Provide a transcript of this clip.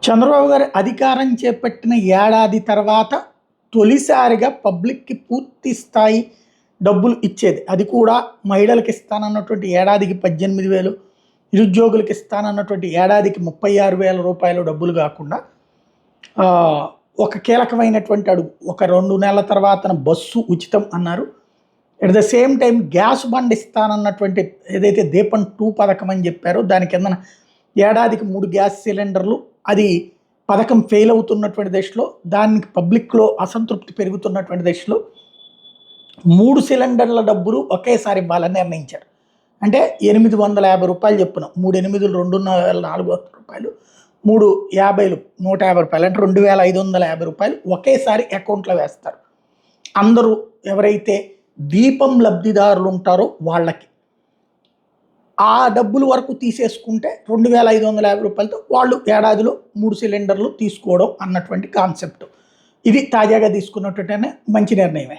చంద్రబాబు గారు అధికారం చేపట్టిన ఏడాది తర్వాత తొలిసారిగా పబ్లిక్‌కి పూర్తి స్థాయి డబ్బులు ఇచ్చేది. అది కూడా మహిళలకి ఇస్తానన్నటువంటి ఏడాదికి 18,000, నిరుద్యోగులకి ఇస్తానన్నటువంటి ఏడాదికి రూ. 36,000 డబ్బులు గాకుండా ఒక కీలకమైనటువంటి అడుగు. ఒక 2 నెలల తర్వాతన బస్సు ఉచితం అన్నారు. At the same time gas బండ్ ఇస్తానన్నటువంటి ఏదైతే దీపం 2 పథకం అని చెప్పారో దాని కిందన ఏడాదికి 3 గ్యాస్ సిలిండర్లు అది పథకం ఫెయిల్ అవుతున్నటువంటి దశలో దానికి పబ్లిక్‌లో అసంతృప్తి పెరుగుతున్నటువంటి దశలో 3 సిలిండర్ల డబ్బులు ఒకేసారి ఇవ్వాలని నిర్ణయించారు. అంటే రూ. 850 చొప్పున 3 8లు 2,400 3 50లు రూ. 150 అంటే రూ. 2,550 ఒకేసారి అకౌంట్లో వేస్తారు. అందరూ ఎవరైతే దీపం లబ్ధిదారులు ఉంటారో వాళ్ళకి. ఆ డబ్బుల వరకు తీసేసుకుంటే రూ. 2,550తో వాళ్ళు ఏడాదిలో 3 సిలిండర్లు తీసుకోవడం అన్నటువంటి కాన్సెప్ట్. ఇది తాజాగా తీసుకున్నటువంటి మంచి నిర్ణయమే.